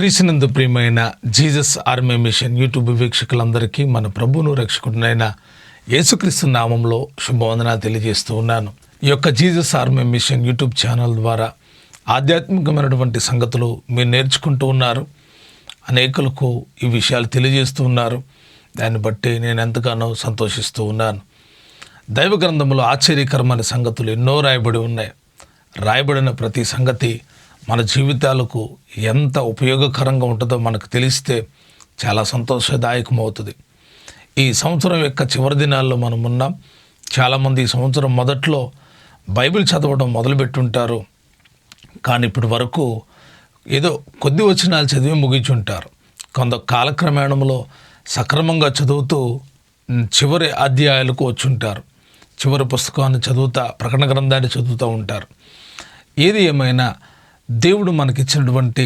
క్రీస్తునందు ప్రియమైన Jesus army mission YouTube వీక్షకులందరికీ మన ప్రభువును రక్షకుడినైన యేసుక్రీస్తు నామంలో శుభవందనాలు తెలియజేస్తూ ఉన్నాను. ఈ యొక్క Jesus army mission YouTube channel ద్వారా ఆధ్యాత్మికమైనటువంటి సంగతులు మీరు నేర్చుకుంటూ ఉన్నారు. అనేకులకు ఈ విషయాలు తెలియజేస్తూ ఉన్నారు. దాన్ని బట్టి నేను ఎంతగానో సంతోషిస్తూ ఉన్నాను. దైవ గ్రంథంలో ఆశ్చర్యకరమైన సంగతులు ఎన్నో రాయబడి ఉన్నాయి. రాయబడిన ప్రతి సంగతి మన జీవితాలకు ఎంత ఉపయోగకరంగా ఉంటుందో మనకు తెలిస్తే చాలా సంతోషదాయకమవుతుంది. ఈ సంవత్సరం యొక్క చివరి దినాల్లో మనం ఉన్నాం. చాలామంది ఈ సంవత్సరం మొదట్లో బైబిల్ చదవడం మొదలుపెట్టుంటారు. కానీ ఇప్పటి వరకు ఏదో కొద్ది వచనాలు చదివి ముగించుంటారు. కొంత కాలక్రమేణంలో సక్రమంగా చదువుతూ చివరి అధ్యాయాలకు వచ్చుంటారు. చివరి పుస్తకాన్ని చదువుతా, ప్రకటన గ్రంథాన్ని చదువుతూ ఉంటారు. ఏది ఏమైనా దేవుడు మనకిచ్చినటువంటి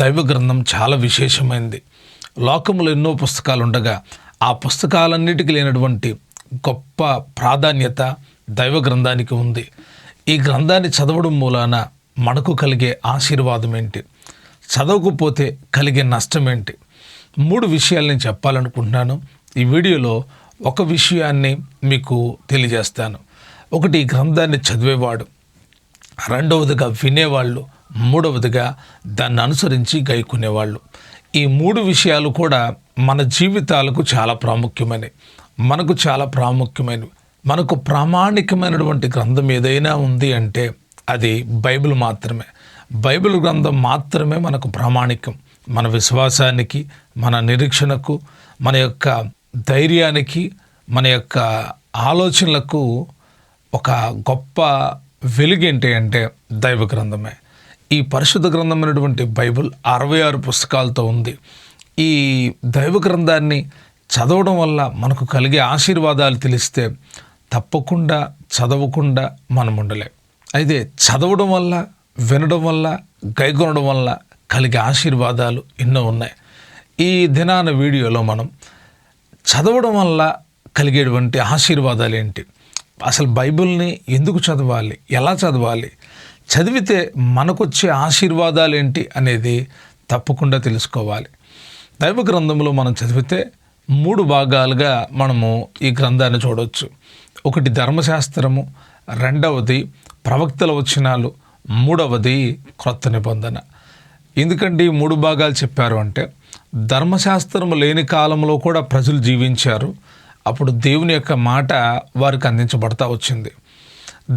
దైవ గ్రంథం చాలా విశేషమైనది. లోకంలో ఎన్నో పుస్తకాలు ఉండగా ఆ పుస్తకాలన్నిటికీ లేనటువంటి గొప్ప ప్రాధాన్యత దైవ గ్రంథానికి ఉంది. ఈ గ్రంథాన్ని చదవడం మూలాన మనకు కలిగే ఆశీర్వాదం ఏంటి, చదవకపోతే కలిగే నష్టం ఏంటి, 3 విషయాలు నేను చెప్పాలనుకుంటున్నాను. ఈ వీడియోలో ఒక విషయాన్ని మీకు తెలియజేస్తాను. ఒకటి, ఈ గ్రంథాన్ని చదివేవాడు. రెండవదిగా వినేవాళ్ళు. మూడవదిగా దాన్ని అనుసరించి గైకునేవాళ్ళు. ఈ 3 విషయాలు కూడా మన జీవితాలకు చాలా ప్రాముఖ్యమైనవి. మనకు ప్రామాణికమైనటువంటి గ్రంథం ఏదైనా ఉంది అంటే అది బైబిల్ మాత్రమే. బైబిల్ గ్రంథం మాత్రమే మనకు ప్రామాణికం. మన విశ్వాసానికి, మన నిరీక్షణకు, మన యొక్క ధైర్యానికి, మన యొక్క ఆలోచనలకు ఒక గొప్ప వెలుగు ఏంటి అంటే దైవ గ్రంథమే. ఈ పరిశుద్ధ గ్రంథమైనటువంటి బైబిల్ 66 పుస్తకాలతో ఉంది. ఈ దైవ గ్రంథాన్ని చదవడం వల్ల మనకు కలిగే ఆశీర్వాదాలు తెలిస్తే తప్పకుండా చదవకుండా మనం ఉండలేం. అయితే చదవడం వల్ల, వినడం వల్ల, గైకొనడం వల్ల కలిగే ఆశీర్వాదాలు ఎన్నో ఉన్నాయి. ఈ దినాన వీడియోలో మనం చదవడం వల్ల కలిగేటువంటి ఆశీర్వాదాలు ఏంటి, అసలు బైబిల్ని ఎందుకు చదవాలి, ఎలా చదవాలి, చదివితే మనకొచ్చే ఆశీర్వాదాలు ఏంటి అనేది తప్పకుండా తెలుసుకోవాలి. దైవ గ్రంథంలో మనం చదివితే 3 భాగాలుగా మనము ఈ గ్రంథాన్ని చూడవచ్చు. ఒకటి ధర్మశాస్త్రము, రెండవది ప్రవక్తల వచనాలు, మూడవది క్రొత్త నిబంధన. ఎందుకంటే ఈ 3 భాగాలు చెప్పారు అంటే ధర్మశాస్త్రము లేని కాలంలో కూడా ప్రజలు జీవించారు. అప్పుడు దేవుని యొక్క మాట వారికి అందించబడతా వచ్చింది.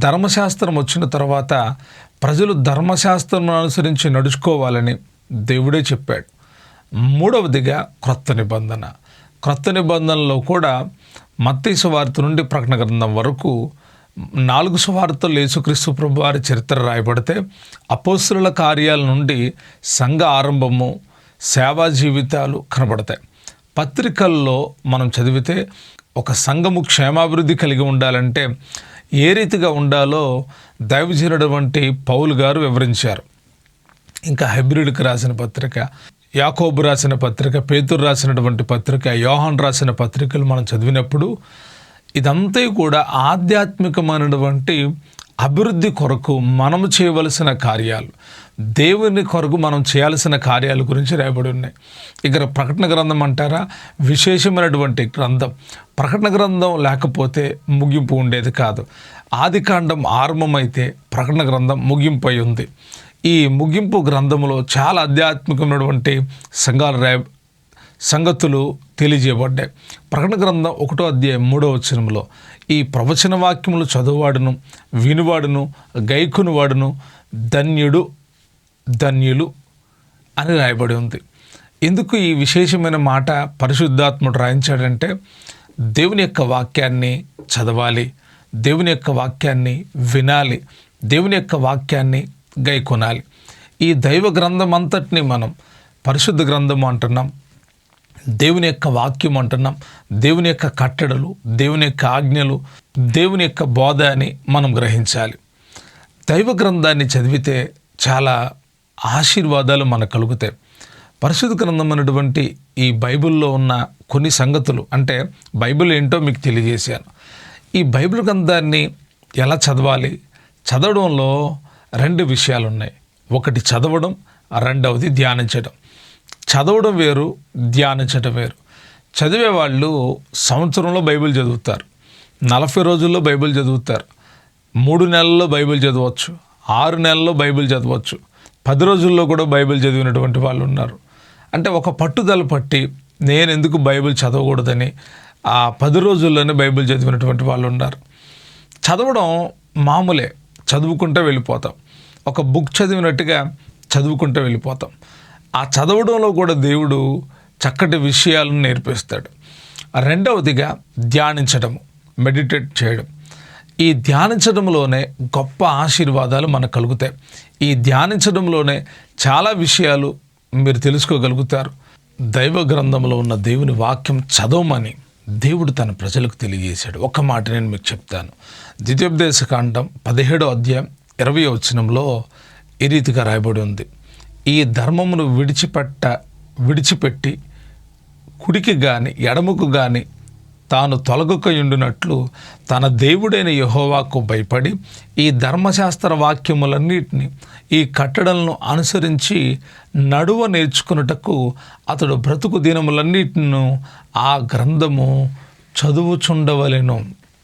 ధర్మశాస్త్రం వచ్చిన తర్వాత ప్రజలు ధర్మశాస్త్రం అనుసరించి నడుచుకోవాలని దేవుడే చెప్పాడు. మూడవదిగా క్రొత్త నిబంధన. క్రొత్త నిబంధనలో కూడా మత్తయి సువార్త నుండి ప్రకటన గ్రంథం వరకు 4 సువార్తలు యేసుక్రీస్తు ప్రభు వారి చరిత్ర రాయబడితే అపోస్తలుల కార్యాల నుండి సంఘ ఆరంభము, సేవా జీవితాలు కనబడతాయి. పత్రికల్లో మనం చదివితే ఒక సంఘము క్షేమాభివృద్ధి కలిగి ఉండాలంటే ఏ రీతిగా ఉండాలో దైవజనుడు వంటి పౌలు గారు వివరించారు. ఇంకా హెబ్రీయులకు రాసిన పత్రిక, యాకోబు రాసిన పత్రిక, పేతురు రాసినటువంటి పత్రిక, యోహాను రాసిన పత్రికలు మనం చదివినప్పుడు ఇదంతా కూడా ఆధ్యాత్మికమైనటువంటి అభివృద్ధి కొరకు మనము చేయవలసిన కార్యాలు, దేవుని కొరకు మనం చేయాల్సిన కార్యాల గురించి రాయబడి ఉన్నాయి. ఇక్కడ ప్రకటన గ్రంథం అంటారా, విశేషమైనటువంటి గ్రంథం. ప్రకటన గ్రంథం లేకపోతే ముగింపు ఉండేది కాదు. ఆదికాండం ఆరంభమైతే ప్రకటన గ్రంథం ముగింపు అయి ఉంది. ఈ ముగింపు గ్రంథంలో చాలా ఆధ్యాత్మికమైనటువంటి సంగతులు తెలియజేయబడ్డాయి. ప్రకటన గ్రంథం 1వ అధ్యాయం 3వ వచనంలో ఈ ప్రవచన వాక్యములు చదువువాడును, వినువాడును, గైకొనువాడును ధన్యులు అని రాయబడి ఉంది. ఎందుకు ఈ విశేషమైన మాట పరిశుద్ధాత్ముడు రాయించాడంటే దేవుని యొక్క వాక్యాన్ని చదవాలి, దేవుని యొక్క వాక్యాన్ని వినాలి, దేవుని యొక్క వాక్యాన్ని గైకొనాలి. ఈ దైవ గ్రంథం అంతటిని మనం పరిశుద్ధ గ్రంథం అంటున్నాం, దేవుని యొక్క వాక్యం అంటున్నాం. దేవుని యొక్క కట్టడలు, దేవుని యొక్క ఆజ్ఞలు, దేవుని యొక్క బోధ అని మనం గ్రహించాలి. దైవ గ్రంథాన్ని చదివితే చాలా ఆశీర్వాదాలు మనకు కలుగుతాయి. పరిశుద్ధ గ్రంథం అనేటువంటి ఈ బైబిల్లో ఉన్న కొన్ని సంగతులు, అంటే బైబిల్ ఏంటో మీకు తెలియజేశాను. ఈ బైబిల్ గ్రంథాన్ని ఎలా చదవాలి, చదవడంలో 2 విషయాలు ఉన్నాయి. ఒకటి చదవడం, రెండవది ధ్యానించడం. చదవడం వేరు, ధ్యానించడం వేరు. చదివే వాళ్ళు సంవత్సరంలో బైబిల్ చదువుతారు, 40 రోజుల్లో బైబిల్ చదువుతారు, 3 నెలల్లో బైబిల్ చదవచ్చు, 6 నెలల్లో బైబిల్ చదవచ్చు, 10 రోజుల్లో కూడా బైబిల్ చదివినటువంటి వాళ్ళు ఉన్నారు. అంటే ఒక పట్టుదల పట్టి నేను ఎందుకు బైబిల్ చదవకూడదని ఆ 10 రోజుల్లోనే బైబిల్ చదివినటువంటి వాళ్ళు ఉన్నారు. చదవడం మామూలే, చదువుకుంటూ వెళ్ళిపోతాం. ఒక బుక్ చదివినట్టుగా చదువుకుంటూ వెళ్ళిపోతాం. ఆ చదవడంలో కూడా దేవుడు చక్కటి విషయాలను నేర్పిస్తాడు. రెండవదిగా ధ్యానించడము, మెడిటేట్ చేయడం. ఈ ధ్యానించడంలోనే గొప్ప ఆశీర్వాదాలు మనకు కలుగుతాయి. ఈ ధ్యానించడంలోనే చాలా విషయాలు మీరు తెలుసుకోగలుగుతారు. దైవ గ్రంథంలో ఉన్న దేవుని వాక్యం చదవమని దేవుడు తన ప్రజలకు తెలియజేశాడు. ఒక్క మాట నేను మీకు చెప్తాను. ద్వితీయోపదేశకాండం 17వ అధ్యాయం 20వ వచనంలో ఈ రీతిగా రాయబడి ఉంది. ఈ ధర్మమును విడిచిపెట్టి కుడికి గాని ఎడముకు గాని తాను తొలగకయుండునట్లు తన దేవుడైన యెహోవాకు భయపడి ఈ ధర్మశాస్త్ర వాక్యములన్నిటినీ ఈ కట్టడలను అనుసరించి నడువ నేర్చుకున్నటకు అతడు బ్రతుకు దినములన్నిటిను ఆ గ్రంథము చదువుచుండవలెను.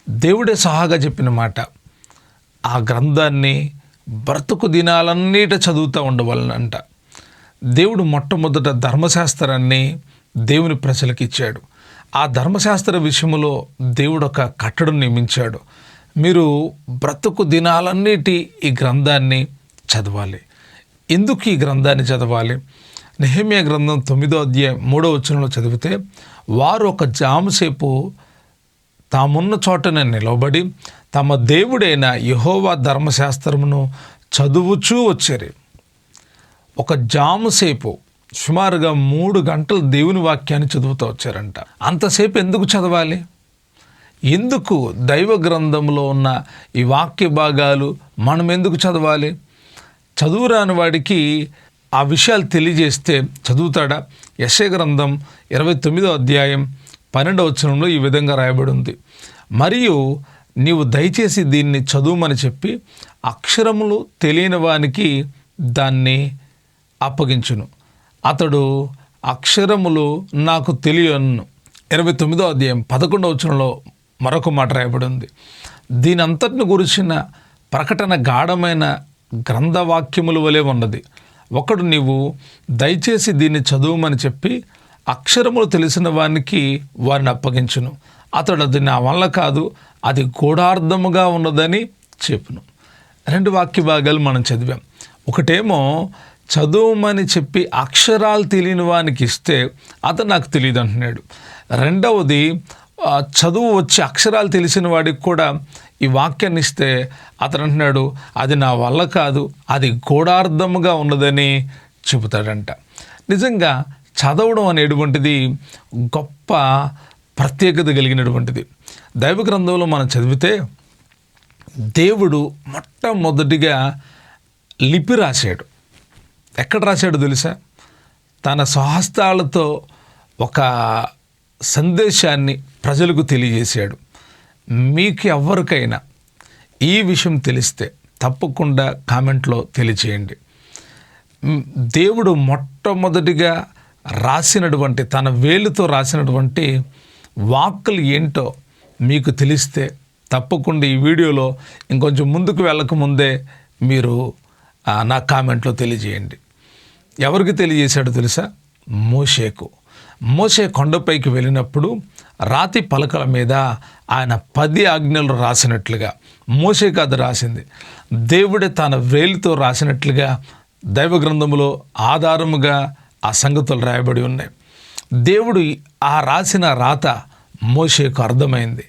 దేవుడే సహాగా చెప్పిన మాట. ఆ గ్రంథాన్ని బ్రతుకు దినాలన్నిట చదువుతూ ఉండవలనంట. దేవుడు మొట్టమొదట ధర్మశాస్త్రాన్ని దేవుని ప్రజలకు ఇచ్చాడు. ఆ ధర్మశాస్త్ర విషయంలో దేవుడు ఒక కట్టడం నియమించాడు. మీరు బ్రతుకు దినాలన్నిటి ఈ గ్రంథాన్ని చదవాలి. ఎందుకు ఈ గ్రంథాన్ని చదవాలి? నెహెమ్యా గ్రంథం 9వ అధ్యాయం 3వ వచనంలో చదివితే, వారు ఒక జాముసేపు తామున్న చోటనే నిలబడి తమ దేవుడైన యెహోవా ధర్మశాస్త్రమును చదువుచూ వచ్చారు. ఒక జాముసేపు సుమారుగా 3 గంటలు దేవుని వాక్యాన్ని చదువుతూ వచ్చారంట. అంతసేపు ఎందుకు చదవాలి? ఎందుకు దైవ గ్రంథంలో ఉన్న ఈ వాక్య భాగాలు మనం ఎందుకు చదవాలి? చదువురాని వాడికి ఆ విషయాలు తెలియజేస్తే చదువుతాడా? యెషయా గ్రంథం 29వ అధ్యాయం 12వ వచనంలో ఈ విధంగా రాయబడి ఉంది. మరియు నీవు దయచేసి దీన్ని చదువుమని చెప్పి అక్షరములు తెలియని వానికి దాన్ని అప్పగించును, అతడు అక్షరములు నాకు తెలియను. 29వ అధ్యాయం 11వ వచనంలో మరొక మాట రాయబడి ఉంది. దీని అంతటిని గురించిన ప్రకటన గాఢమైన గ్రంథవాక్యముల వలె ఉన్నది. ఒకడు నీవు దయచేసి దీన్ని చదువుమని చెప్పి అక్షరములు తెలిసిన వానికి వారిని అప్పగించును, అతడు అది నా వల్ల కాదు, అది గూఢార్థముగా ఉన్నదని చెప్పును. 2 వాక్య భాగాలు మనం చదివాం. ఒకటేమో చదువుమని చెప్పి అక్షరాలు తెలియని వానికి ఇస్తే అతను నాకు తెలియదు అంటున్నాడు. రెండవది చదువు వచ్చి అక్షరాలు తెలిసిన వాడికి కూడా ఈ వాక్యాన్ని ఇస్తే అతను అంటున్నాడు అది నా వల్ల కాదు, అది గూఢార్థముగా ఉన్నదని చెబుతాడంట. నిజంగా చదవడం అనేటువంటిది గొప్ప ప్రత్యేకత కలిగినటువంటిది. దైవ గ్రంథంలో మనం చదివితే దేవుడు మొట్టమొదటిగా లిపి రాశాడు. ఎక్కడ రాశాడు తెలుసా? తన స్వహస్తాలతో ఒక సందేశాన్ని ప్రజలకు తెలియజేశాడు. మీకు ఎవరికైనా ఈ విషయం తెలిస్తే తప్పకుండా కామెంట్లో తెలియచేయండి. దేవుడు మొట్టమొదటిగా రాసినటువంటి తన వేలుతో రాసినటువంటి వాక్కులు ఏంటో మీకు తెలిస్తే తప్పకుండా ఈ వీడియోలో ఇంకొంచెం ముందుకు వెళ్ళకముందే మీరు నా కామెంట్లో తెలియజేయండి. ఎవరికి తెలియజేశాడో తెలుసా? మోషేకు. మోషే కొండపైకి వెళ్ళినప్పుడు రాతి పలకల మీద ఆయన 10 ఆజ్ఞలు రాసినట్లుగా మోషేకు అది రాసింది. దేవుడే తన వేలితో రాసినట్లుగా దైవ గ్రంథములో ఆధారముగా ఆ సంగతులు రాయబడి ఉన్నాయి. దేవుడు ఆ రాసిన రాత మోషేకు అర్థమైంది.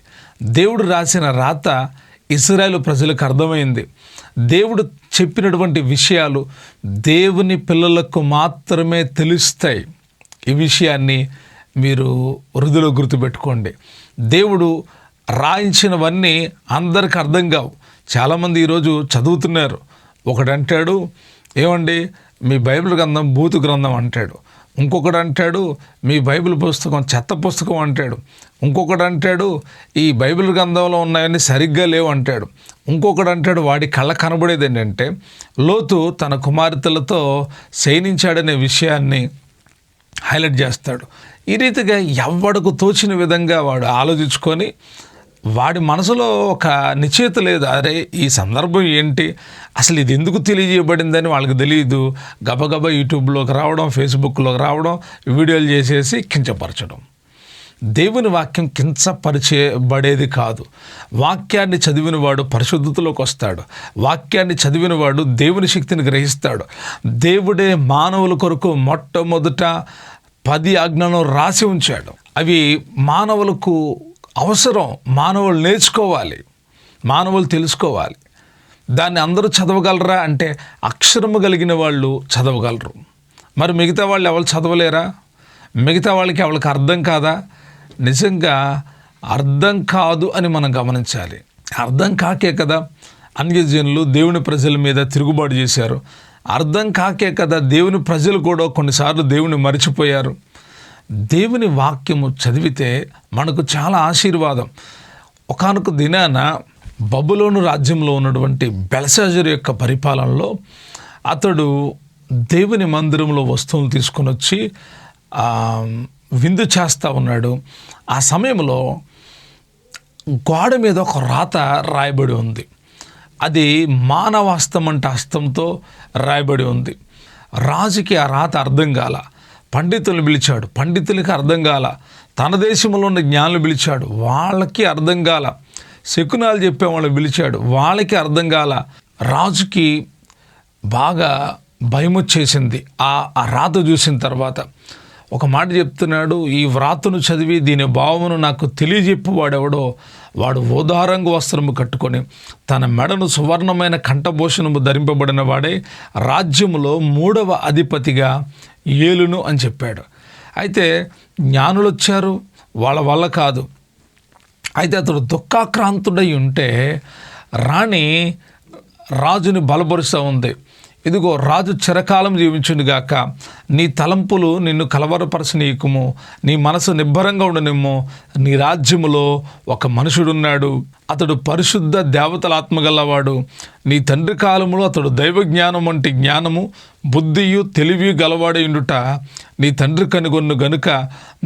దేవుడు రాసిన రాత ఇశ్రాయేలు ప్రజలకు అర్థమైంది. దేవుడు చెప్పినటువంటి విషయాలు దేవుని పిల్లలకు మాత్రమే తెలుస్తాయి. ఈ విషయాన్ని మీరు హృదయలో గుర్తుపెట్టుకోండి. దేవుడు రాయించినవన్నీ అందరికి అర్థం కావు. చాలామంది ఈరోజు చదువుతున్నారు. ఒకడంటాడు ఏమండి మీ బైబిల్ గ్రంథం బూతు గ్రంథం అంటాడు. ఇంకొకడు అంటాడు మీ బైబిల్ పుస్తకం చెత్త పుస్తకం అంటాడు. ఇంకొకడు అంటాడు ఈ బైబిల్ గ్రంథంలో ఉన్నాయని సరిగ్గా లేవు అంటాడు. ఇంకొకడు అంటాడు వాడి కళ్ళ కనబడేది ఏంటంటే లోతు తన కుమార్తెలతో శయనించాడనే విషయాన్ని హైలైట్ చేస్తాడు. ఈ రీతిగా ఎవడకు తోచిన విధంగా వాడు ఆలోచించుకొని వాడి మనసులో ఒక నిశ్చయిత లేదు. అరే ఈ సందర్భం ఏంటి, అసలు ఇది ఎందుకు తెలియజేయబడిందని వాళ్ళకి తెలియదు. గబగబా యూట్యూబ్లోకి రావడం, ఫేస్బుక్లోకి రావడం, వీడియోలు చేసేసి కించపరచడం. దేవుని వాక్యం కించపరిచేబడేది కాదు. వాక్యాన్ని చదివినవాడు పరిశుద్ధతలోకి వస్తాడు. వాక్యాన్ని చదివినవాడు దేవుని శక్తిని గ్రహిస్తాడు. దేవుడే మానవుల కొరకు మొట్టమొదట 10 ఆజ్ఞలను రాసి ఉంచాడు. అవి మానవులకు అవసరం. మానవులు నేర్చుకోవాలి, మానవులు తెలుసుకోవాలి. దాన్ని అందరూ చదవగలరా అంటే అక్షరము కలిగిన వాళ్ళు చదవగలరు. మరి మిగతా వాళ్ళు ఎవరు చదవలేరా? మిగతా వాళ్ళకి ఎవరికి అర్థం కాదా? నిజంగా అర్థం కాదు అని మనం గమనించాలి. అర్థం కాకే కదా అన్యజనులు దేవుని ప్రజల మీద తిరుగుబాటు చేశారు. అర్థం కాకే కదా దేవుని ప్రజలు కూడా కొన్నిసార్లు దేవుని మరిచిపోయారు. దేవుని వాక్యము చదివితే మనకు చాలా ఆశీర్వాదం. ఒకానొక దినాన బబులోను రాజ్యంలో ఉన్నటువంటి బెల్షాజరు యొక్క పరిపాలనలో అతడు దేవుని మందిరంలో వస్తువులు తీసుకొని వచ్చి విందు చేస్తూ ఉన్నాడు. ఆ సమయంలో గోడ మీద ఒక రాత రాయబడి ఉంది. అది మానవ హస్తం అంటే హస్తంతో రాయబడి ఉంది. రాజుకి ఆ రాత అర్థం కాల. పండితులు పిలిచాడు, పండితులకి అర్థం కాల. తన దేశంలో ఉన్న జ్ఞానులు పిలిచాడు, వాళ్ళకి అర్థం కాల. శకునాలు చెప్పే వాళ్ళు పిలిచాడు, వాళ్ళకి అర్థం కాల. రాజుకి బాగా భయం వచ్చేసింది ఆ రాత చూసిన తర్వాత. ఒక మాట చెప్తున్నాడు, ఈ వ్రాతను చదివి దీని భావమును నాకు తెలియజెప్పు వాడెవడో వాడు ఓదారంగు వస్త్రము కట్టుకొని తన మెడను సువర్ణమైన కంఠభూషణము ధరింపబడిన వాడే రాజ్యములో 3వ అధిపతిగా ఏలును అని చెప్పాడు. అయితే జ్ఞానులు వచ్చారు, వాళ్ళ వల్ల కాదు. అయితే అతడు దుఃఖాక్రాంతుడై ఉంటే రాణి రాజుని బలపరుస్తూ ఉంది. ఇదిగో రాజు చిరకాలం జీవించునుగాక, నీ తలంపులు నిన్ను కలవరపరచనీయకుము, నీ మనసు నిబ్బరంగా ఉండనిమ్ము. నీ రాజ్యములో ఒక మనుషుడున్నాడు, అతడు పరిశుద్ధ దేవతల ఆత్మగలవాడు. నీ తండ్రి కాలములో అతడు దైవజ్ఞానం వంటి జ్ఞానము బుద్ధియు తెలివి గలవాడైండుట నీ తండ్రి కనుగొన్ను గనుక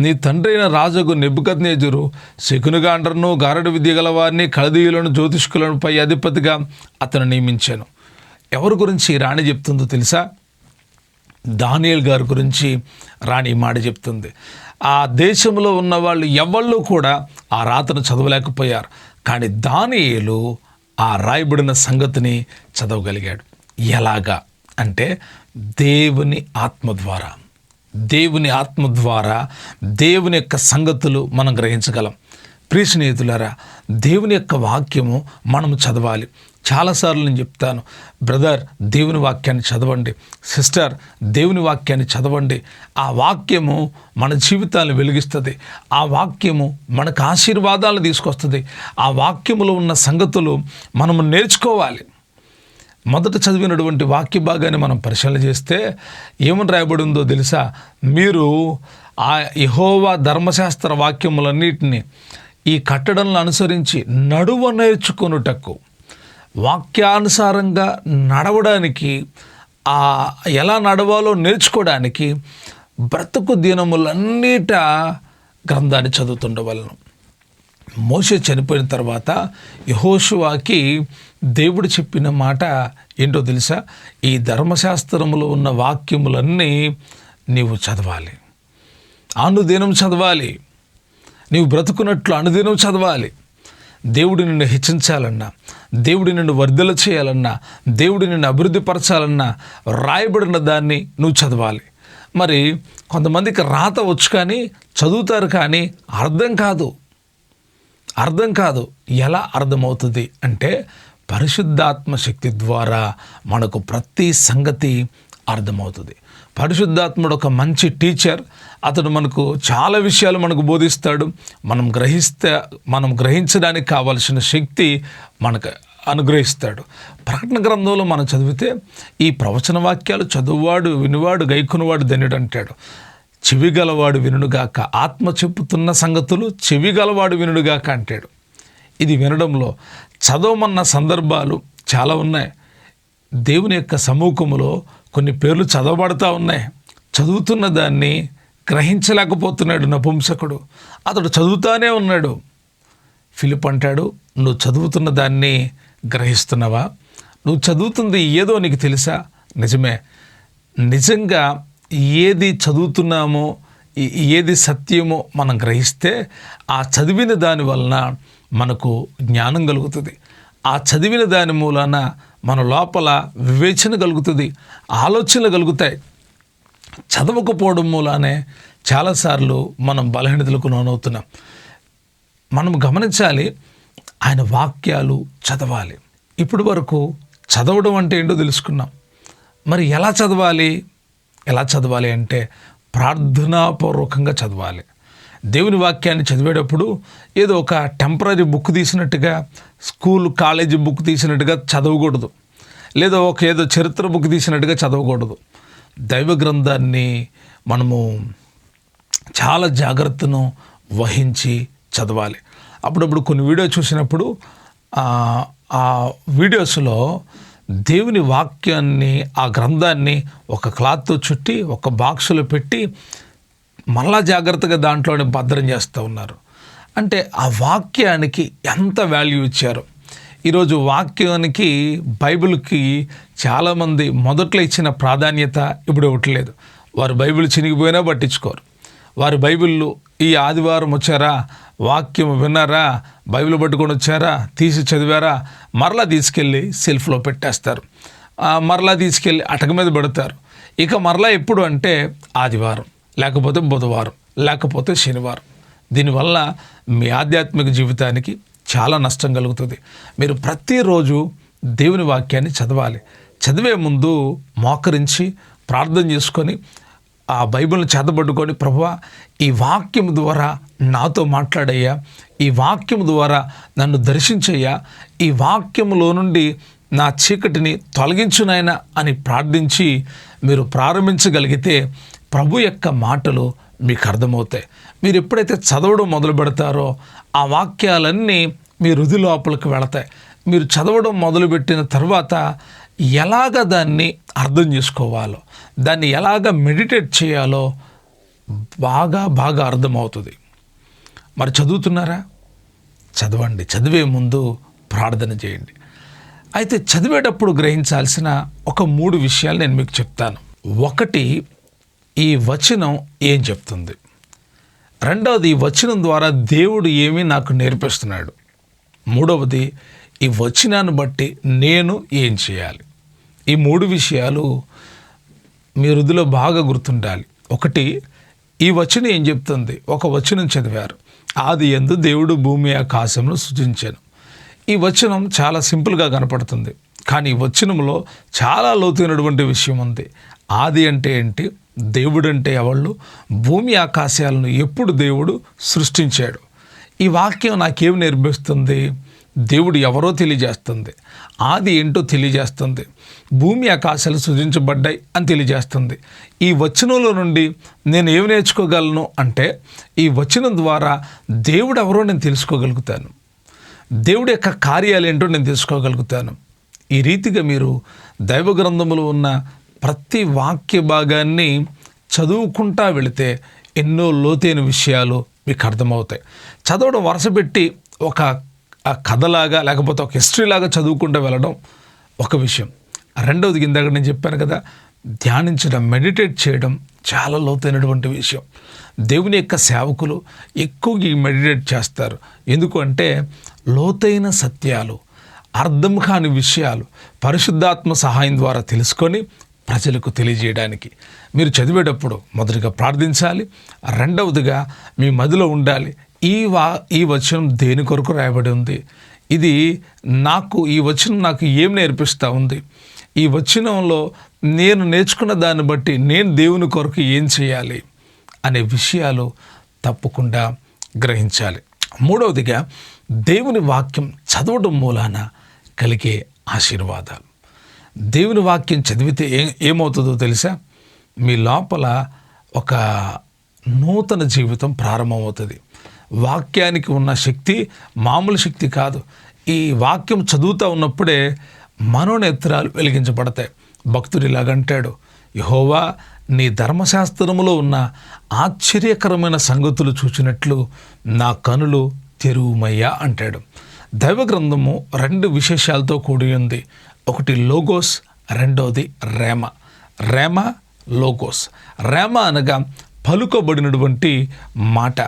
నీ తండ్రి అయిన రాజుకు నెబుకద్నెజరు శకునుగాండ్రను గారడి విద్య గలవారిని కల్దీయులను జ్యోతిష్కులను పై అధిపతిగా అతను నియమించాను. ఎవరి గురించి రాణి చెప్తుందో తెలుసా? దానియేలు గారి గురించి రాణి మాట చెప్తుంది. ఆ దేశంలో ఉన్న వాళ్ళు ఎవళ్ళు కూడా ఆ రాతను చదవలేకపోయారు. కానీ దానియేలు ఆ రాయబడిన సంగతిని చదవగలిగాడు. ఎలాగా అంటే దేవుని ఆత్మ ద్వారా. దేవుని ఆత్మ ద్వారా దేవుని యొక్క సంగతులు మనం గ్రహించగలం. ప్రియ స్నేహితులారా, దేవుని యొక్క వాక్యము మనము చదవాలి. చాలాసార్లు నేను చెప్తాను, బ్రదర్ దేవుని వాక్యాన్ని చదవండి, సిస్టర్ దేవుని వాక్యాన్ని చదవండి. ఆ వాక్యము మన జీవితాలను వెలిగిస్తుంది. ఆ వాక్యము మనకు ఆశీర్వాదాలను తీసుకొస్తుంది. ఆ వాక్యములో ఉన్న సంగతులు మనము నేర్చుకోవాలి. మొదట చదివినటువంటి వాక్య భాగాన్ని మనం పరిశీలన చేస్తే ఏమని రాయబడి ఉందో తెలుసా? మీరు ఆ యెహోవా ధర్మశాస్త్ర వాక్యములన్నిటినీ ఈ కట్టడలను అనుసరించి నడువ నేర్చుకొనుటకు, వాక్యానుసారంగా నడవడానికి, ఎలా నడవాలో నేర్చుకోవడానికి బ్రతుకు దినములన్నిట గ్రంథాన్ని చదువుతుండవలను. మోషే చనిపోయిన తర్వాత యెహోషువకి దేవుడు చెప్పిన మాట ఏంటో తెలుసా? ఈ ధర్మశాస్త్రములో ఉన్న వాక్యములన్నీ నీవు చదవాలి, అనుదినం చదవాలి. నీవు బ్రతుకున్నట్లు అనుదినం చదవాలి. దేవుడు నిన్ను హెచ్చించాలన్నా, దేవుడు నిన్ను వర్ధల చేయాలన్నా, దేవుడు నిన్ను అభివృద్ధి పరచాలన్నా రాయబడిన దాన్ని నువ్వు చదవాలి. మరి కొంతమందికి రాత వచ్చు కానీ చదువుతారు, కానీ అర్థం కాదు. ఎలా అర్థమవుతుంది అంటే పరిశుద్ధాత్మ శక్తి ద్వారా మనకు ప్రతి సంగతి అర్థమవుతుంది. పరిశుద్ధాత్ముడు ఒక మంచి టీచర్. అతడు మనకు చాలా విషయాలు మనకు బోధిస్తాడు. మనం గ్రహించడానికి కావలసిన శక్తి మనకు అనుగ్రహిస్తాడు. ప్రకటన గ్రంథంలో మనం చదివితే ఈ ప్రవచన వాక్యాలు చదువువాడు వినువాడు గైకొనువాడు ధన్యుడు అంటాడు. చెవిగలవాడు వినుగాక, ఆత్మ చెప్పుతున్న సంగతులు చెవిగలవాడు వినుగాక అంటాడు. ఇది వినడంలో చదవమన్న సందర్భాలు చాలా ఉన్నాయి. దేవుని యొక్క సముఖములో కొన్ని పేర్లు చదవబడతా ఉన్నాయి. చదువుతున్న దాన్ని గ్రహించలేకపోతున్నాడు నపుంసకుడు. అతడు చదువుతానే ఉన్నాడు. ఫిలిప్ అంటాడు, నువ్వు చదువుతున్న దాన్ని గ్రహిస్తున్నావా? నువ్వు చదువుతుంది ఏదో నీకు తెలుసా? నిజమే. నిజంగా ఏది చదువుతున్నామో, ఏది సత్యమో మనం గ్రహిస్తే ఆ చదివిన దాని వలన మనకు జ్ఞానం కలుగుతుంది. ఆ చదివిన దాని మూలాన మన లోపల వివేచన కలుగుతుంది, ఆలోచనలు కలుగుతాయి. చదవకపోవడం మూలానే చాలాసార్లు మనం బలహీనతలకు లోనవుతున్నాం. మనం గమనించాలి, ఆయన వాక్యాలు చదవాలి. ఇప్పటి వరకు చదవడం అంటే ఏంటో తెలుసుకున్నాం. మరి ఎలా చదవాలి? ఎలా చదవాలి అంటే ప్రార్థనాపూర్వకంగా చదవాలి. దేవుని వాక్యాన్ని చదివేటప్పుడు ఏదో ఒక టెంపరీ బుక్ తీసినట్టుగా, స్కూల్ కాలేజీ బుక్ తీసినట్టుగా చదవకూడదు. లేదా ఏదో చరిత్ర బుక్ తీసినట్టుగా చదవకూడదు. దైవ గ్రంథాన్ని మనము చాలా జాగ్రత్తను వహించి చదవాలి. అప్పుడప్పుడు కొన్ని వీడియో చూసినప్పుడు ఆ వీడియోస్లో దేవుని వాక్యాన్ని, ఆ గ్రంథాన్ని ఒక క్లాత్తో చుట్టి ఒక బాక్సులో పెట్టి మళ్ళా జాగ్రత్తగా దాంట్లోనే భద్రం చేస్తూ ఉన్నారు. అంటే ఆ వాక్యానికి ఎంత వాల్యూ ఇచ్చారు. ఈరోజు వాక్యానికి, బైబిల్కి చాలామంది మొదట్లో ఇచ్చిన ప్రాధాన్యత ఇప్పుడు ఇవ్వట్లేదు. వారు బైబిల్ చినిగిపోయినా పట్టించుకోరు. వారి బైబిల్లో ఈ ఆదివారం వచ్చారా, వాక్యం విన్నారా, బైబిల్ పట్టుకొని వచ్చారా, తీసి చదివారా, మరలా తీసుకెళ్ళి సెల్ఫ్లో పెట్టేస్తారు. మరలా తీసుకెళ్ళి అటక మీద పెడతారు. ఇక మరలా ఎప్పుడు అంటే ఆదివారం, లేకపోతే బుధవారం, లేకపోతే శనివారం. దీనివల్ల మీ ఆధ్యాత్మిక జీవితానికి చాలా నష్టం కలుగుతుంది. మీరు ప్రతిరోజు దేవుని వాక్యాన్ని చదవాలి. చదివే ముందు మోకరించి ప్రార్థన చేసుకొని ఆ బైబిల్ని చేతబట్టుకొని, ప్రభువా, ఈ వాక్యం ద్వారా నాతో మాట్లాడయ్యా, ఈ వాక్యం ద్వారా నన్ను దర్శించయ్యా, ఈ వాక్యంలో నుండి నా చీకటిని తొలగించునైనా అని ప్రార్థించి మీరు ప్రారంభించగలిగితే ప్రభు యొక్క మాటలు మీకు అర్థమవుతాయి. మీరు ఎప్పుడైతే చదవడం మొదలు పెడతారో ఆ వాక్యాలన్నీ మీ హృదయ లోపలికి వెళతాయి. మీరు చదవడం మొదలుపెట్టిన తర్వాత ఎలాగ దాన్ని అర్థం చేసుకోవాలో, దాన్ని ఎలాగ మెడిటేట్ చేయాలో బాగా అర్థమవుతుంది. మరి చదువుతున్నారా? చదవండి. చదివే ముందు ప్రార్థన చేయండి. అయితే చదివేటప్పుడు గ్రహించాల్సిన ఒక 3 విషయాలు నేను మీకు చెప్తాను. 1, ఈ వచనం ఏం చెప్తుంది. 2వది, ఈ వచనం ద్వారా దేవుడు ఏమీ నాకు నేర్పిస్తున్నాడు. 3వది, ఈ వచనాన్ని బట్టి నేను ఏం చేయాలి. ఈ 3 విషయాలు మీ హృదయలో బాగా గుర్తుండాలి. 1, ఈ వచనం ఏం చెప్తుంది. ఒక వచనం చదివారు, ఆదియందు దేవుడు భూమి ఆకాశమును సృజించాను. ఈ వచనం చాలా సింపుల్గా కనపడుతుంది, కానీ ఈ వచనంలో చాలా లోతైనటువంటి విషయం ఉంది. ఆది అంటే ఏంటి, దేవుడు అంటే ఎవళ్ళు, భూమి ఆకాశాలను ఎప్పుడు దేవుడు సృష్టించాడు. ఈ వాక్యం నాకేం నేర్పిస్తుంది? దేవుడు ఎవరో తెలియజేస్తుంది, ఆది ఏంటో తెలియజేస్తుంది, భూమి ఆకాశాలు సృజించబడ్డాయి అని తెలియజేస్తుంది. ఈ వచనంలో నుండి నేను ఏమి నేర్చుకోగలను అంటే, ఈ వచనం ద్వారా దేవుడు ఎవరో నేను తెలుసుకోగలుగుతాను, దేవుడి యొక్క కార్యాలు ఏంటో నేను తెలుసుకోగలుగుతాను. ఈ రీతిగా మీరు దైవ గ్రంథములో ఉన్న ప్రతి వాక్య భాగాన్ని చదువుకుంటా వెళితే ఎన్నో లోతైన విషయాలు మీకు అర్థమవుతాయి. చదవడం వరుసపెట్టి ఒక కథలాగా లేకపోతే ఒక హిస్టరీలాగా చదువుకుంటూ వెళ్ళడం ఒక విషయం. 2వది, ఇందాక నేను చెప్పాను కదా, ధ్యానించడం, మెడిటేట్ చేయడం చాలా లోతైనటువంటి విషయం. దేవుని యొక్క సేవకులు ఎక్కువగా మెడిటేట్ చేస్తారు. ఎందుకంటే లోతైన సత్యాలు, అర్థం కాని విషయాలు పరిశుద్ధాత్మ సహాయం ద్వారా తెలుసుకొని ప్రజలకు తెలియజేయడానికి మీరు చదివేటప్పుడు మొదటిగా ప్రార్థించాలి. 2వదిగా మీ మదిలో ఉండాలి, ఈ వచనం దేని కొరకు రాయబడి ఉంది, ఇది నాకు, ఈ వచనం నాకు ఏం నేర్పిస్తూ ఉంది, ఈ వచనంలో నేను నేర్చుకున్న దాన్ని బట్టి నేను దేవుని కొరకు ఏం చేయాలి అనే విషయాలు తప్పకుండా గ్రహించాలి. 3వదిగా దేవుని వాక్యం చదవడం మూలాన కలిగే ఆశీర్వాదాలు. దేవుని వాక్యం చదివితే ఏమవుతుందో తెలుసా? మీ లోపల ఒక నూతన జీవితం ప్రారంభమవుతుంది. వాక్యానికి ఉన్న శక్తి మామూలు శక్తి కాదు. ఈ వాక్యం చదువుతూ ఉన్నప్పుడే మనోనేత్రాలు వెలిగించబడతాయి. భక్తుడు ఇలాగంటాడు, యెహోవా నీ ధర్మశాస్త్రములో ఉన్న ఆశ్చర్యకరమైన సంగతులు చూచినట్లు నా కనులు తెరువుమయ్యా అంటాడు. దైవ గ్రంథము 2 విశేషాలతో కూడి ఉంది. ఒకటి లోగోస్, రెండవది రేమ. రేమ, లోగోస్. రేమ అనగా పలుకబడినటువంటి మాట,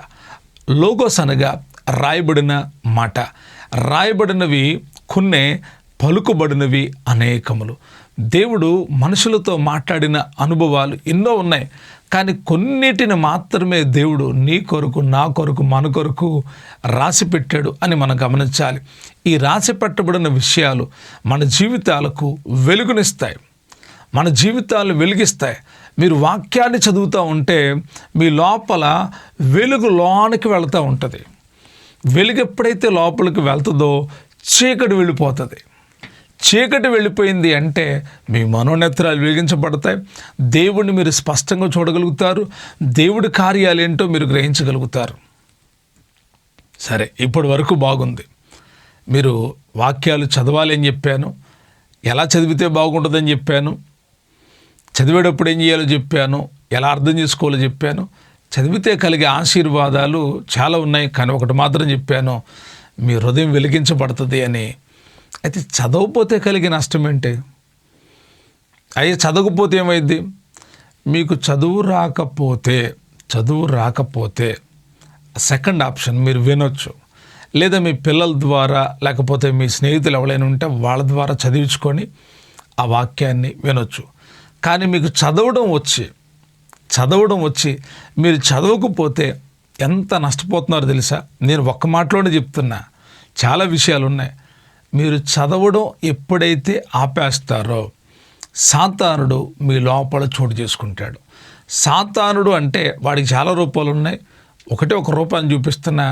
లోగోస్ అనగా రాయబడిన మాట. రాయబడినవి కొన్నే, పలుకబడినవి అనేకములు. దేవుడు మనుషులతో మాట్లాడిన అనుభవాలు ఎన్నో ఉన్నాయి, కానీ కొన్నిటిని మాత్రమే దేవుడు నీ కొరకు, నా కొరకు, మన కొరకు రాసి పెట్టాడు అని మనం గమనించాలి. ఈ రాసి పెట్టబడిన విషయాలు మన జీవితాలకు వెలుగునిస్తాయి, మన జీవితాలను వెలిగిస్తాయి. మీరు వాక్యాన్ని చదువుతూ ఉంటే మీ లోపల వెలుగు లోనికి వెళ్తూ ఉంటుంది. వెలుగు ఎప్పుడైతే లోపలికి వెళ్తుందో చీకటి వెళ్ళిపోతుంది. చీకటి వెళ్ళిపోయింది అంటే మీ మనోనేత్రాలు వెలిగించబడతాయి. దేవుడిని మీరు స్పష్టంగా చూడగలుగుతారు. దేవుడి కార్యాలు ఏంటో మీరు గ్రహించగలుగుతారు. సరే, ఇప్పటి వరకు బాగుంది. మీరు వాక్యాలు చదవాలి అని చెప్పాను, ఎలా చదివితే బాగుంటుందని చెప్పాను, చదివేటప్పుడు ఏం చేయాలో చెప్పాను, ఎలా అర్థం చేసుకోవాలో చెప్పాను. చదివితే కలిగే ఆశీర్వాదాలు చాలా ఉన్నాయి, కానీ ఒకటి మాత్రం చెప్పాను, మీ హృదయం వెలిగించబడుతుంది అని. అయితే చదవకపోతే కలిగే నష్టం ఏంటి? అయ్యే చదవకపోతే ఏమైంది? మీకు చదువు రాకపోతే సెకండ్ ఆప్షన్ మీరు వినొచ్చు, లేదా మీ పిల్లల ద్వారా, లేకపోతే మీ స్నేహితులు ఎవరైనా ఉంటే వాళ్ళ ద్వారా చదివించుకొని ఆ వాక్యాన్ని వినొచ్చు. కానీ మీకు చదవడం వచ్చి మీరు చదవకపోతే ఎంత నష్టపోతున్నారో తెలుసా? నేను ఒక్క మాటలోనే చెప్తున్నా, చాలా విషయాలు ఉన్నాయి. మీరు చదవడం ఎప్పుడైతే ఆపేస్తారో సాతానుడు మీ లోపల చోటు చేసుకుంటాడు. సాతానుడు అంటే వాడికి చాలా రూపాలు ఉన్నాయి. ఒక రూపాన్ని చూపిస్తున్నా,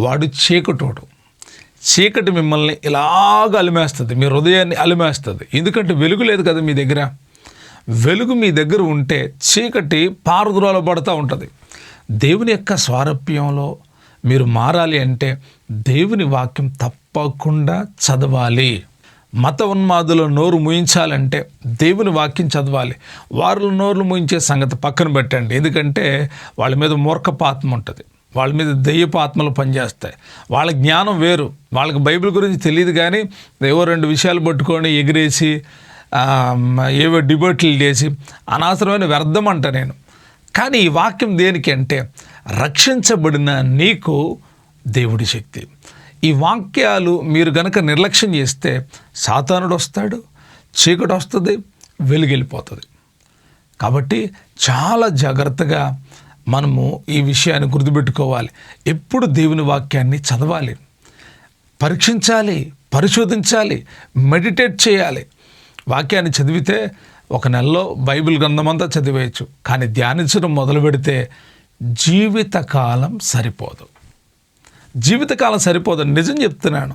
వాడు చీకటోడు. చీకటి మిమ్మల్ని ఇలాగ అలిమేస్తుంది, మీ హృదయాన్ని అలిమేస్తుంది. ఎందుకంటే వెలుగు లేదు కదా మీ దగ్గర. వెలుగు మీ దగ్గర ఉంటే చీకటి పారద్రోలబడుతూ ఉంటుంది. దేవుని యొక్క స్వారూప్యంలో మీరు మారాలి అంటే దేవుని వాక్యం తప్పకుండా చదవాలి. మత ఉన్మాదుల నోరు ముయించాలంటే దేవుని వాక్యం చదవాలి. వారు నోరు ముయించే సంగతి పక్కన పెట్టండి, ఎందుకంటే వాళ్ళ మీద మూర్ఖపాత్మ ఉంటుంది, వాళ్ళ మీద దెయ్యపాత్మలు పనిచేస్తాయి. వాళ్ళ జ్ఞానం వేరు, వాళ్ళకి బైబిల్ గురించి తెలియదు, కానీ ఏవో 2 విషయాలు పట్టుకొని ఎగిరేసి ఏవో డిబేట్లు చేసి అనవసరమైన వ్యర్థం అంట నేను. కానీ ఈ వాక్యం దేనికి అంటే రక్షించబడిన నీకు దేవుడి శక్తి. ఈ వాక్యాలు మీరు గనక నిర్లక్ష్యం చేస్తే సాతానుడు వస్తాడు, చీకటి వస్తుంది, వెలుగెళ్ళిపోతుంది. కాబట్టి చాలా జాగ్రత్తగా మనము ఈ విషయాన్ని గుర్తుపెట్టుకోవాలి. ఎప్పుడు దేవుని వాక్యాన్ని చదవాలి, పరీక్షించాలి, పరిశోధించాలి, మెడిటేట్ చేయాలి. వాక్యాన్ని చదివితే 1 నెలలో బైబిల్ గ్రంథమంతా చదివేయచ్చు, కానీ ధ్యానించడం మొదలు పెడితే జీవితకాలం సరిపోదు. నిజం చెప్తున్నాను,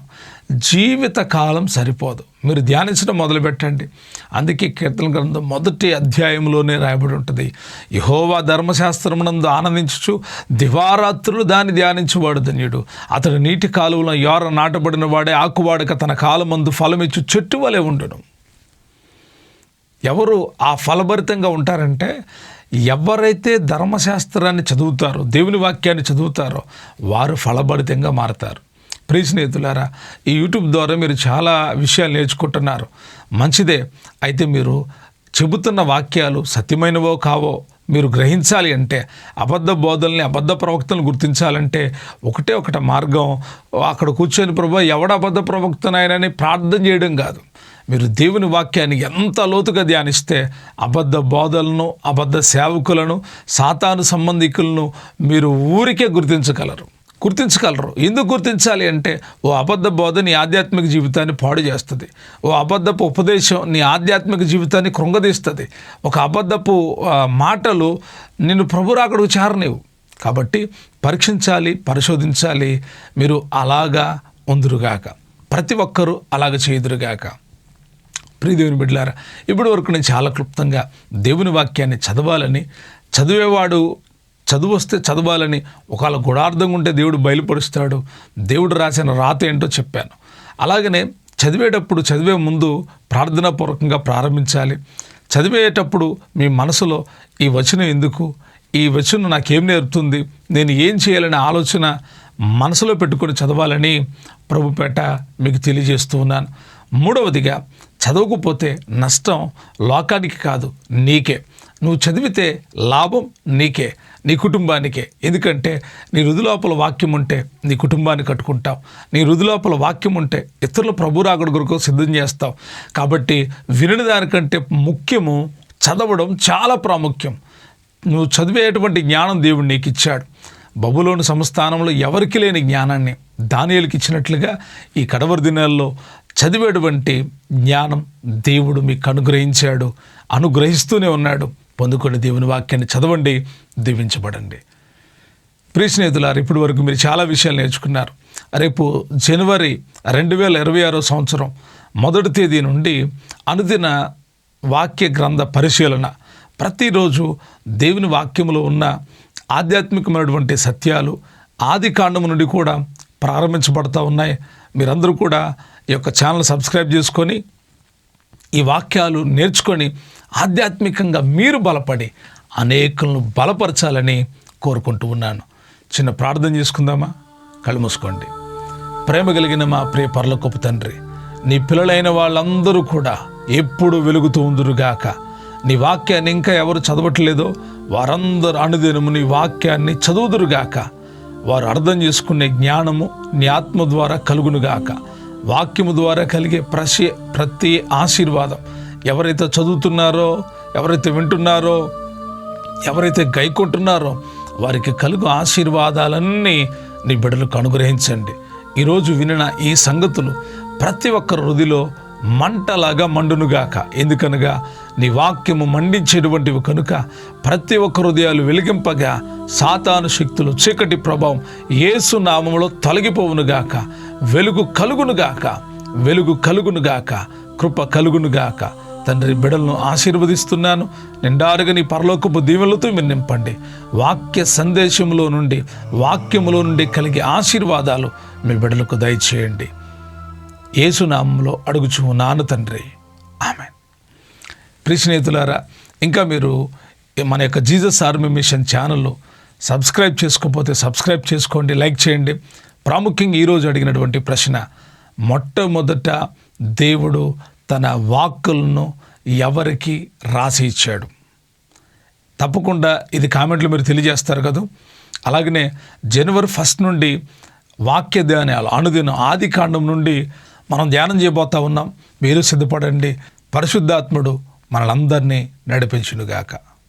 జీవితకాలం సరిపోదు. మీరు ధ్యానించడం మొదలుపెట్టండి. అందుకే కీర్తన గ్రంథం 1వ అధ్యాయంలోనే రాయబడి ఉంటుంది, యెహోవా ధర్మశాస్త్రమునందు ఆనందించుచు దివారాత్రులు దాన్ని ధ్యానించువాడు ధన్యుడు. అతడు నీటి కాలువలో యోర నాటబడిన వాడే, ఆకువాడక తన కాలమందు ఫలమిచ్చు చెట్టు వలె ఉండును. ఎవరు ఆ ఫలభరితంగా ఉంటారంటే ఎవరైతే ధర్మశాస్త్రాన్ని చదువుతారో, దేవుని వాక్యాన్ని చదువుతారో వారు ఫలభరితంగా మారతారు. ప్రియ స్నేహితులారా, ఈ యూట్యూబ్ ద్వారా మీరు చాలా విషయాలు నేర్చుకుంటున్నారు, మంచిదే. అయితే మీరు చెబుతున్న వాక్యాలు సత్యమైనవో కావో మీరు గ్రహించాలి అంటే, అబద్ధ బోధల్ని, అబద్ధ ప్రవక్తలను గుర్తించాలంటే ఒకటే మార్గం, అక్కడ కూర్చొని ప్రభువా ఎవడ అబద్ధ ప్రవక్తనైనని ప్రార్థన చేయడం కాదు. మీరు దేవుని వాక్యాన్ని ఎంత లోతుగా ధ్యానిస్తే అబద్ధ బోధలను, అబద్ధ సేవకులను, సాతాను సంబంధికులను మీరు ఊరికే గుర్తించగలరు. ఎందుకు గుర్తించాలి అంటే, ఓ అబద్ధ బోధ నీ ఆధ్యాత్మిక జీవితాన్ని పాడు చేస్తుంది, ఓ అబద్ధపు ఉపదేశం నీ ఆధ్యాత్మిక జీవితాన్ని కృంగదీస్తుంది, ఒక అబద్ధపు మాటలు నిన్ను ప్రభు రాకడకు చేరనివ్వు. కాబట్టి పరీక్షించాలి, పరిశోధించాలి. మీరు అలాగా ఉందురుగాక, ప్రతి ఒక్కరూ అలాగ చేయుదురుగాక. ప్రియ దేవుని బిడ్డలారా, ఇప్పటి వరకు నేను చాలా క్లుప్తంగా దేవుని వాక్యాన్ని చదవాలని, చదివేవాడు చదువు వస్తే చదవాలని, ఒకవేళ గుడార్థంగా ఉంటే దేవుడు బయలుపరుస్తాడు, దేవుడు రాసిన రాత ఏంటో చెప్పాను. అలాగనే చదివేటప్పుడు చదివే ముందు ప్రార్థనాపూర్వకంగా ప్రారంభించాలి. చదివేటప్పుడు మీ మనసులో ఈ వచనం ఎందుకు, ఈ వచనం నాకేం నేర్పుతుంది, నేను ఏం చేయాలనే ఆలోచన మనసులో పెట్టుకొని చదవాలని ప్రభుపేట మీకు తెలియజేస్తూ ఉన్నాను. మూడవదిగా, చదవకపోతే నష్టం లోకానికి కాదు, నీకే. నువ్వు చదివితే లాభం నీకే, నీ కుటుంబానికే. ఎందుకంటే నీ హృదయలోపల వాక్యం ఉంటే నీ కుటుంబాన్ని కట్టుకుంటావు. నీ హృదయలోపల వాక్యం ఉంటే ఇతరుల ప్రభు రాకడ కొరకు సిద్ధం చేస్తావు. కాబట్టి వినని దానికంటే ముఖ్యము చదవడం చాలా ప్రాముఖ్యం. నువ్వు చదివేటువంటి జ్ఞానం దేవుడు నీకు ఇచ్చాడు. బబులోను సంస్థానంలో ఎవరికి లేని జ్ఞానాన్ని దానియేలుకి ఇచ్చినట్లుగా ఈ కడవరి దినాల్లో చదివేటువంటి జ్ఞానం దేవుడు మీకు అనుగ్రహించాడు, అనుగ్రహిస్తూనే ఉన్నాడు. పొందుకొని దేవుని వాక్యాన్ని చదవండి, దీవించబడండి. ప్రియ స్నేహితులారా, ఇప్పటి వరకు మీరు చాలా విషయాలు నేర్చుకున్నారు. రేపు జనవరి 2026 సంవత్సరం 1వ తేదీ నుండి అనుదిన వాక్య గ్రంథ పరిశీలన. ప్రతిరోజు దేవుని వాక్యములో ఉన్న ఆధ్యాత్మికమైనటువంటి సత్యాలు ఆది కాండము నుండి కూడా ప్రారంభించబడతా ఉన్నాయి. మీరందరూ కూడా ఈ యొక్క ఛానల్ సబ్స్క్రైబ్ చేసుకొని ఈ వాక్యాలు నేర్చుకొని ఆధ్యాత్మికంగా మీరు బలపడి అనేకులను బలపరచాలని కోరుకుంటూ ఉన్నాను. చిన్న ప్రార్థన చేసుకుందామా? కళ్ళు మూసుకోండి. ప్రేమ కలిగిన మా ప్రియ పరలోకపు తండ్రి, నీ పిల్లలైన వాళ్ళందరూ కూడా ఎప్పుడు వెలుగుతూ ఉందురుగాక. నీ వాక్యాన్ని ఇంకా ఎవరు చదవట్లేదో వారందరూ అనుదినము నీ వాక్యాన్ని చదువుదురుగాక. వారు అర్థం చేసుకునే జ్ఞానము నీ ఆత్మ ద్వారా కలుగునుగాక. వాక్యము ద్వారా కలిగే ప్రతి ఆశీర్వాదం ఎవరైతే చదువుతున్నారో, ఎవరైతే వింటున్నారో, ఎవరైతే గైకొంటున్నారో వారికి కలుగు ఆశీర్వాదాలన్నీ నీ బిడ్డలకు అనుగ్రహించండి. ఈరోజు వినిన ఈ సంగతులు ప్రతి ఒక్కరి హృదయలో మంటలాగా మండునుగాక. ఎందుకనగా నీ వాక్యము మండించేటువంటివి కనుక ప్రతి ఒక్క హృదయాలు వెలిగింపగా సాతాను శక్తులు, చీకటి ప్రభావం యేసు నామములో తొలగిపోవునుగాక. వెలుగు కలుగునుగాక, వెలుగు కలుగునుగాక, కృప కలుగునుగాక. తండ్రి, బిడ్డలను ఆశీర్వదిస్తున్నాను. నిండారుగా నీ పరలోకపు దీవెనలతో మీరు నింపండి. వాక్య సందేశంలో నుండి, వాక్యములో నుండి కలిగే ఆశీర్వాదాలు మీ బిడ్డలకు దయచేయండి. యేసు నామములో అడుగుచు ఉన్నాను తండ్రి, ఆమేన్. ప్రియ స్నేహితులారా, ఇంకా మీరు మన యొక్క జీసస్ ఆర్మీ మిషన్ ఛానల్లో సబ్స్క్రైబ్ చేసుకోకపోతే సబ్స్క్రైబ్ చేసుకోండి, లైక్ చేయండి. ప్రాముఖ్యంగా ఈరోజు అడిగినటువంటి ప్రశ్న, మొట్టమొదట దేవుడు తన వాక్కులను ఎవరికి రాసి ఇచ్చాడు? తప్పకుండా ఇది కామెంట్లు మీరు తెలియజేస్తారు కదా. అలాగనే జనవరి 1 నుండి వాక్య ధ్యానాలు అనుదినం ఆది కాండం నుండి మనం ధ్యానం చేయబోతా ఉన్నాం. మీరు సిద్ధపడండి. పరిశుద్ధాత్ముడు మనలందరినీ నడిపించునుగాక.